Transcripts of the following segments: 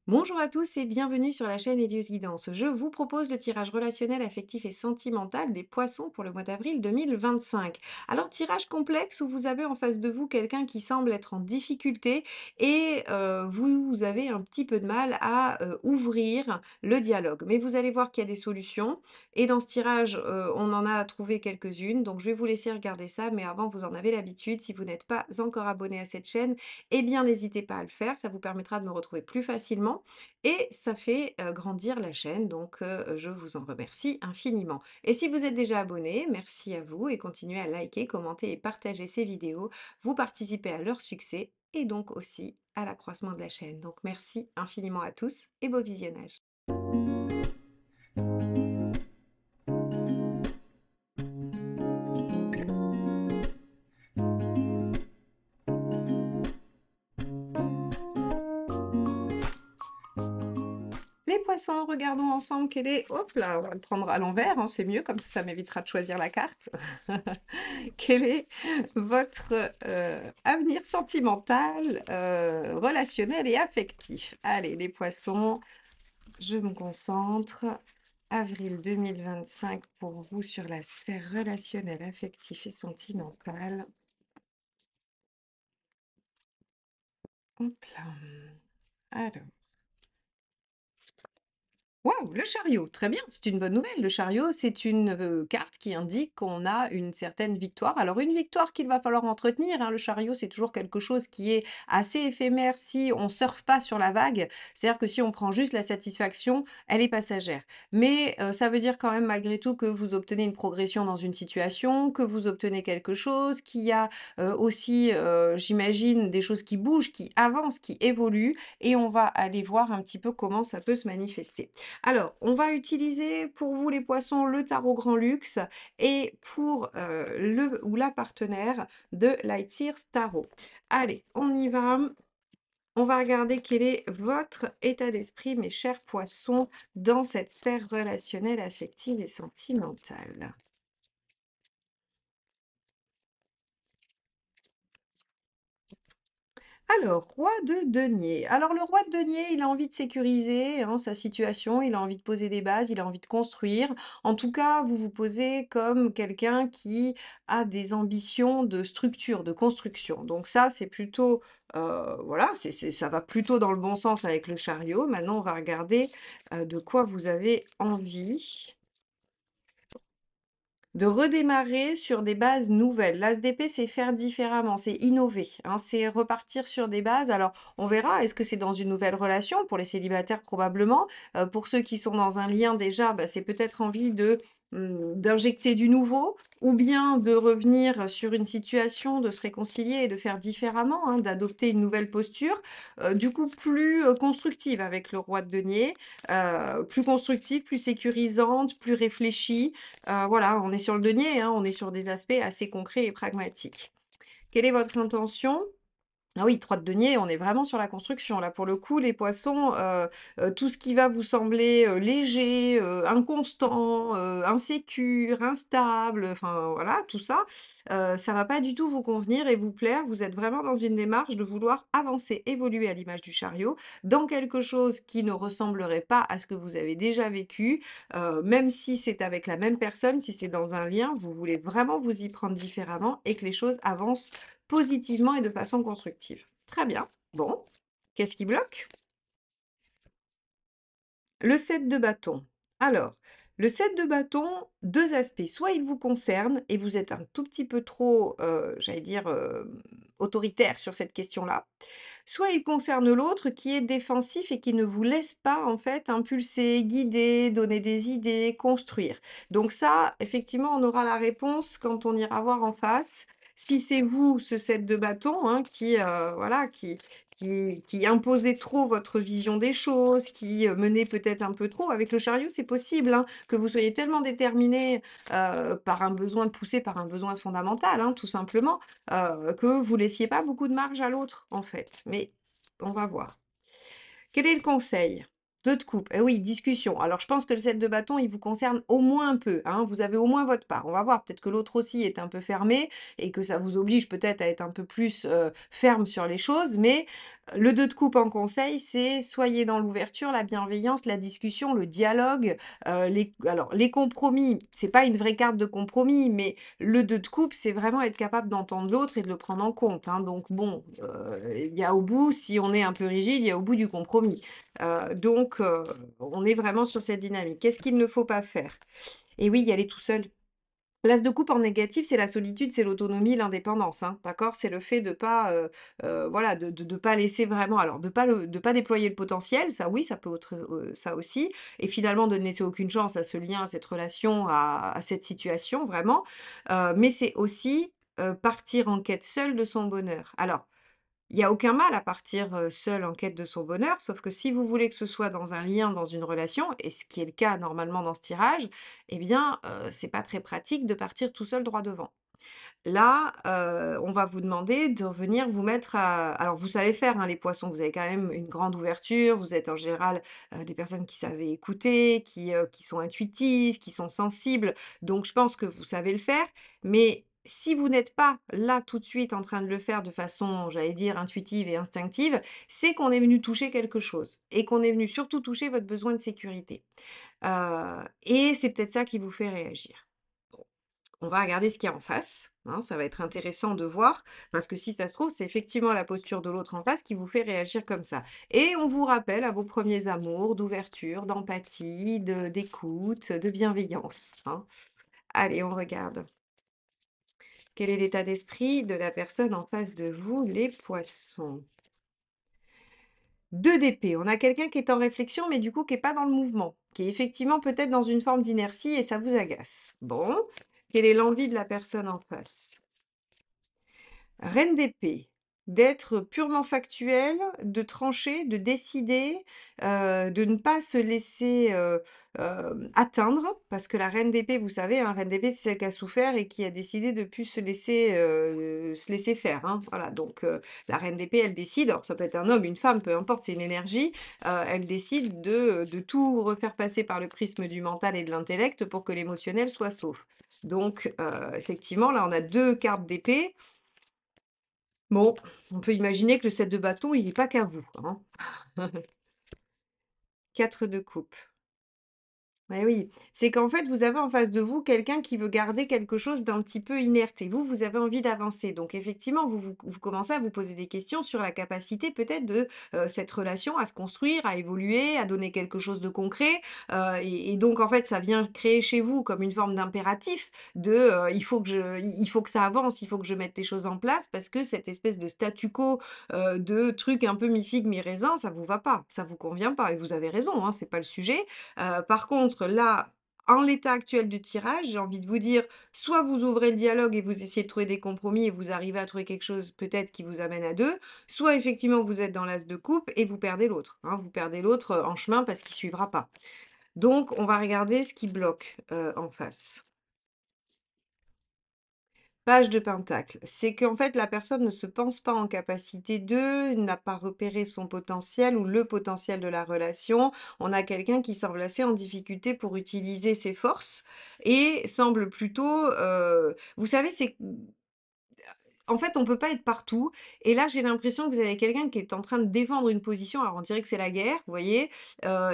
Bonjour à tous et bienvenue sur la chaîne Elios Guidance. Je vous propose le tirage relationnel, affectif et sentimental des poissons pour le mois d'avril 2025. Alors, tirage complexe où vous avez en face de vous quelqu'un qui semble être en difficulté et vous avez un petit peu de mal à ouvrir le dialogue. Mais vous allez voir qu'il y a des solutions et dans ce tirage, on en a trouvé quelques-unes. Donc, je vais vous laisser regarder ça. Mais avant, vous en avez l'habitude. Si vous n'êtes pas encore abonné à cette chaîne, eh bien, n'hésitez pas à le faire. Ça vous permettra de me retrouver plus facilement et ça fait, grandir la chaîne donc je vous en remercie infiniment. Et si vous êtes déjà abonné, merci à vous et continuez à liker, commenter et partager ces vidéos. Vous participez à leur succès et donc aussi à l'accroissement de la chaîne. Donc merci infiniment à tous et beau visionnage. Les poissons, regardons ensemble quel est hop là, on va le prendre à l'envers, hein, c'est mieux, comme ça m'évitera de choisir la carte. Quel est votre, avenir sentimental, relationnel et affectif? Allez, les poissons, je me concentre. Avril 2025 pour vous sur la sphère relationnelle, affective et sentimentale. Hop là. Alors. Waouh, le chariot, très bien, c'est une bonne nouvelle. Le chariot, c'est une carte qui indique qu'on a une certaine victoire. Alors, une victoire qu'il va falloir entretenir, hein. Le chariot, c'est toujours quelque chose qui est assez éphémère si on surfe pas sur la vague. C'est-à-dire que si on prend juste la satisfaction, elle est passagère. Mais ça veut dire quand même, malgré tout, que vous obtenez une progression dans une situation, que vous obtenez quelque chose, qu'il y a aussi, j'imagine, des choses qui bougent, qui avancent, qui évoluent. Et on va aller voir un petit peu comment ça peut se manifester. Alors, on va utiliser pour vous les poissons le tarot Grand Luxe et pour le ou la partenaire de Lightseers Tarot. Allez, on y va. On va regarder quel est votre état d'esprit, mes chers poissons, dans cette sphère relationnelle, affective et sentimentale. Alors, roi de denier. Alors, le roi de denier, il a envie de sécuriser hein, sa situation, il a envie de poser des bases, il a envie de construire. En tout cas, vous vous posez comme quelqu'un qui a des ambitions de structure, de construction. Donc ça, c'est plutôt, voilà, ça va plutôt dans le bon sens avec le chariot. Maintenant, on va regarder de quoi vous avez envie. De redémarrer sur des bases nouvelles. L'ASDP, c'est faire différemment, c'est innover, hein, c'est repartir sur des bases. Alors, on verra, est-ce que c'est dans une nouvelle relation? Pour les célibataires, probablement. Pour ceux qui sont dans un lien déjà, bah, c'est peut-être envie de, d'injecter du nouveau ou bien de revenir sur une situation, de se réconcilier et de faire différemment, hein, d'adopter une nouvelle posture, du coup plus, constructive avec le roi de denier, plus constructive, plus sécurisante, plus réfléchie. Voilà, on est sur le denier, hein, on est sur des aspects assez concrets et pragmatiques. Quelle est votre intention? Ah oui, 3 de denier, on est vraiment sur la construction là. Pour le coup, les poissons, tout ce qui va vous sembler, léger, inconstant, insécure, instable, enfin voilà, tout ça, ça va pas du tout vous convenir et vous plaire. Vous êtes vraiment dans une démarche de vouloir avancer, évoluer à l'image du chariot, dans quelque chose qui ne ressemblerait pas à ce que vous avez déjà vécu, même si c'est avec la même personne, si c'est dans un lien, vous voulez vraiment vous y prendre différemment et que les choses avancent positivement et de façon constructive. Très bien. Bon, qu'est-ce qui bloque? Le 7 de bâton. Alors, le 7 de bâton, 2 aspects. Soit il vous concerne et vous êtes un tout petit peu trop, j'allais dire, autoritaire sur cette question-là. Soit il concerne l'autre qui est défensif et qui ne vous laisse pas, en fait, impulser, guider, donner des idées, construire. Donc ça, effectivement, on aura la réponse quand on ira voir en face. Si c'est vous, ce 7 de bâton, hein, qui, voilà, qui imposait trop votre vision des choses, qui, menait peut-être un peu trop avec le chariot, c'est possible, hein, que vous soyez tellement déterminé, par un besoin poussé par un besoin fondamental, hein, tout simplement, que vous laissiez pas beaucoup de marge à l'autre, en fait. Mais on va voir. Quel est le conseil? 2 de coupe, eh oui, discussion. Alors je pense que le 7 de bâton, il vous concerne au moins un peu, hein. Vous avez au moins votre part. On va voir, peut-être que l'autre aussi est un peu fermé et que ça vous oblige peut-être à être un peu plus, ferme sur les choses. Mais, le 2 de coupe en conseil, c'est soyez dans l'ouverture, la bienveillance, la discussion, le dialogue, les compromis, c'est pas une vraie carte de compromis, mais le 2 de coupe, c'est vraiment être capable d'entendre l'autre et de le prendre en compte, hein. Donc bon, il y a au bout, si on est un peu rigide, il y a au bout du compromis. Donc, on est vraiment sur cette dynamique. Qu'est-ce qu'il ne faut pas faire? Et oui, y aller tout seul. L'as de coupe en négatif, c'est la solitude, c'est l'autonomie, l'indépendance, hein, d'accord? C'est le fait de pas, voilà, de pas laisser vraiment alors de pas déployer le potentiel, ça oui, ça peut autre ça aussi et finalement de ne laisser aucune chance à ce lien, à cette relation, à cette situation vraiment, mais c'est aussi, partir en quête seul de son bonheur. Alors il y a aucun mal à partir, seul en quête de son bonheur, sauf que si vous voulez que ce soit dans un lien, dans une relation et ce qui est le cas normalement dans ce tirage, eh bien, c'est pas très pratique de partir tout seul droit devant. Là, on va vous demander de venir vous mettre à alors vous savez faire, hein, les poissons, vous avez quand même une grande ouverture, vous êtes en général, des personnes qui savent écouter, qui sont intuitives, qui sont sensibles, donc je pense que vous savez le faire. Mais si vous n'êtes pas là, tout de suite, en train de le faire de façon, j'allais dire, intuitive et instinctive, c'est qu'on est venu toucher quelque chose et qu'on est venu surtout toucher votre besoin de sécurité, et c'est peut-être ça qui vous fait réagir. On va regarder ce qu'il y a en face, hein, ça va être intéressant de voir, parce que si ça se trouve, c'est effectivement la posture de l'autre en face qui vous fait réagir comme ça. Et on vous rappelle à vos premiers amours d'ouverture, d'empathie, d'écoute, de bienveillance, hein. Allez, on regarde. Quel est l'état d'esprit de la personne en face de vous, les poissons? 2 d'épée, on a quelqu'un qui est en réflexion, mais du coup qui est pas dans le mouvement, qui est effectivement peut-être dans une forme d'inertie et ça vous agace. Bon, quelle est l'envie de la personne en face? Reine d'épée, d'être purement factuel, de trancher, de décider, de ne pas se laisser, atteindre. Parce que la reine d'épée, vous savez, hein, reine d'épée, c'est celle qui a souffert et qui a décidé de plus se laisser faire, hein. Voilà, donc la reine d'épée, elle décide, alors ça peut être un homme, une femme, peu importe, c'est une énergie, elle décide de tout refaire passer par le prisme du mental et de l'intellect pour que l'émotionnel soit sauf. Donc effectivement, là, on a 2 cartes d'épée. Bon, on peut imaginer que le 7 de bâton, il est pas qu'à vous, hein. 4 de coupe. Eh oui, c'est qu'en fait, vous avez en face de vous quelqu'un qui veut garder quelque chose d'un petit peu inerte et vous, vous avez envie d'avancer. Donc effectivement, vous commencez à vous poser des questions sur la capacité peut-être de cette relation à se construire, à évoluer, à donner quelque chose de concret. Et donc en fait, ça vient créer chez vous comme une forme d'impératif de il faut que ça avance, il faut que je mette des choses en place parce que cette espèce de statu quo de truc un peu mi-figue, mi-raisin, ça vous va pas, ça vous convient pas. Et vous avez raison, hein, c'est pas le sujet. Par contre, là, en l'état actuel du tirage, j'ai envie de vous dire, soit vous ouvrez le dialogue et vous essayez de trouver des compromis et vous arrivez à trouver quelque chose peut-être qui vous amène à 2, soit effectivement vous êtes dans l'as de coupe et vous perdez l'autre, hein. Vous perdez l'autre, en chemin parce qu'il suivra pas. Donc on va regarder ce qui bloque, en face. Page de pentacle, c'est qu'en fait la personne ne se pense pas en capacité de, n'a pas repéré son potentiel ou le potentiel de la relation. On a quelqu'un qui semble assez en difficulté pour utiliser ses forces et semble plutôt, vous savez, c'est en fait, on peut pas être partout et là, j'ai l'impression que vous avez quelqu'un qui est en train de défendre une position. Alors, on dirait que c'est la guerre, vous voyez?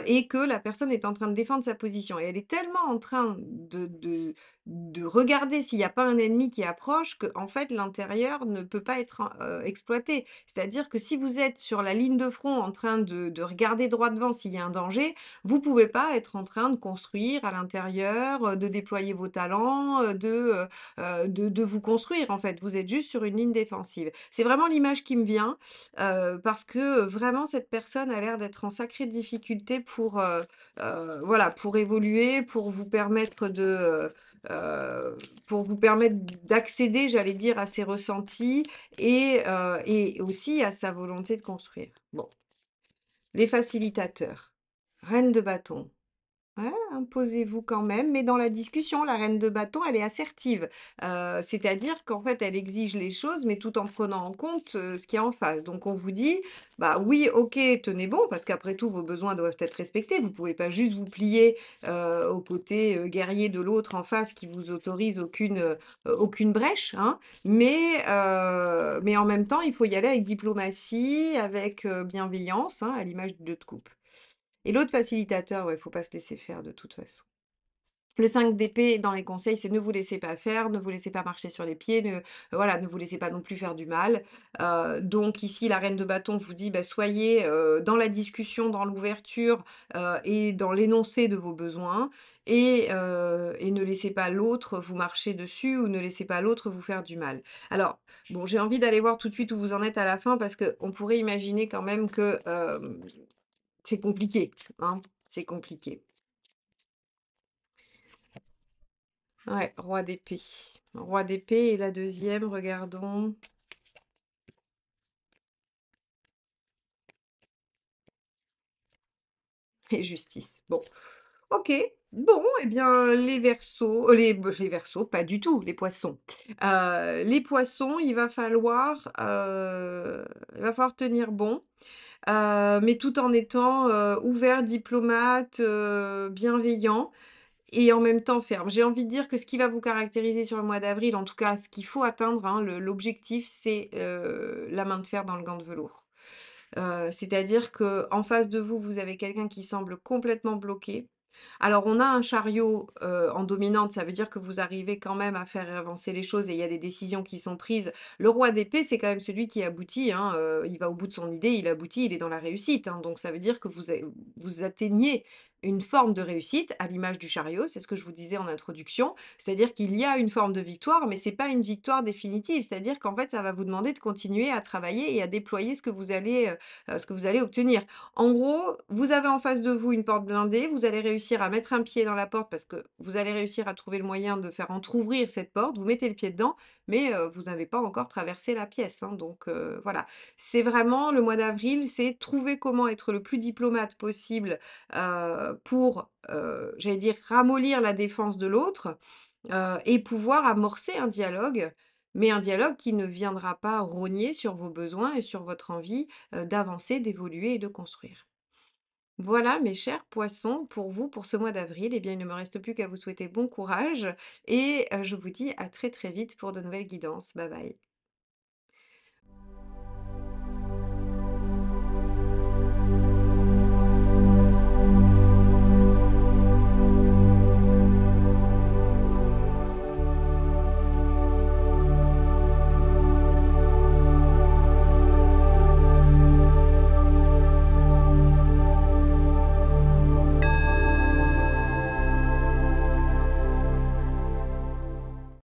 Et que la personne est en train de défendre sa position et elle est tellement en train de regarder s'il y a pas un ennemi qui approche qu'en fait, l'intérieur ne peut pas être exploité. C'est-à-dire que si vous êtes sur la ligne de front en train de regarder droit devant s'il y a un danger, vous pouvez pas être en train de construire à l'intérieur, de déployer vos talents, de vous construire, en fait. Vous êtes juste sur une ligne défensive. C'est vraiment l'image qui me vient, parce que, vraiment cette personne a l'air d'être en sacrée difficulté voilà, pour évoluer, pour vous permettre d'accéder, j'allais dire, à ses ressentis et aussi à sa volonté de construire. Bon, les facilitateurs. Reine de bâton. Ouais, imposez-vous quand même, mais dans la discussion, la reine de bâton, elle est assertive. C'est-à-dire qu'en fait, elle exige les choses, mais tout en prenant en compte, ce qu'il y a en face. Donc on vous dit: «Bah, oui, OK, tenez bon», parce qu'après tout, vos besoins doivent être respectés. Vous pouvez pas juste vous plier, au côté, guerrier de l'autre en face qui vous autorise aucune brèche, hein. Mais en même temps, il faut y aller avec diplomatie, avec, bienveillance, hein, à l'image du 2 de coupe. Et l'autre facilitateur, ouais, faut pas se laisser faire de toute façon. Le 5 d'épée dans les conseils, c'est ne vous laissez pas faire, ne vous laissez pas marcher sur les pieds, voilà, ne vous laissez pas non plus faire du mal. Donc ici, la reine de bâton vous dit, bah, soyez, dans la discussion, dans l'ouverture, et dans l'énoncé de vos besoins et ne laissez pas l'autre vous marcher dessus ou ne laissez pas l'autre vous faire du mal. Alors, bon, j'ai envie d'aller voir tout de suite où vous en êtes à la fin parce qu'on pourrait imaginer quand même que, c'est compliqué, hein, c'est compliqué. Ouais, roi d'épée. Roi d'épée et la deuxième, regardons. Et justice. Bon, OK. Bon, eh bien, les versos, les versos, pas du tout, les poissons. Les poissons, il va falloir tenir bon, mais tout en étant, ouvert, diplomate, bienveillant. Et en même temps ferme. J'ai envie de dire que ce qui va vous caractériser sur le mois d'avril, en tout cas ce qu'il faut atteindre, hein, l'objectif, c'est, la main de fer dans le gant de velours. C'est-à-dire qu'en face de vous, vous avez quelqu'un qui semble complètement bloqué. Alors on a un chariot, en dominante, ça veut dire que vous arrivez quand même à faire avancer les choses et il y a des décisions qui sont prises. Le roi d'épée, c'est quand même celui qui aboutit, hein, il va au bout de son idée, il aboutit, il est dans la réussite, hein. Donc ça veut dire que vous atteignez une forme de réussite à l'image du chariot, c'est ce que je vous disais en introduction. C'est-à-dire qu'il y a une forme de victoire, mais c'est pas une victoire définitive. C'est-à-dire qu'en fait, ça va vous demander de continuer à travailler et à déployer ce que vous allez obtenir. En gros, vous avez en face de vous une porte blindée, vous allez réussir à mettre un pied dans la porte parce que vous allez réussir à trouver le moyen de faire entrouvrir cette porte, vous mettez le pied dedans, mais vous n'avez pas encore traversé la pièce, hein, donc voilà. C'est vraiment le mois d'avril, c'est trouver comment être le plus diplomate possible, pour, j'allais dire ramollir la défense de l'autre, et pouvoir amorcer un dialogue, mais un dialogue qui ne viendra pas rogner sur vos besoins et sur votre envie, d'avancer, d'évoluer et de construire. Voilà mes chers poissons, pour vous, pour ce mois d'avril, eh bien, il ne me reste plus qu'à vous souhaiter bon courage et je vous dis à très, très vite pour de nouvelles guidances. Bye bye.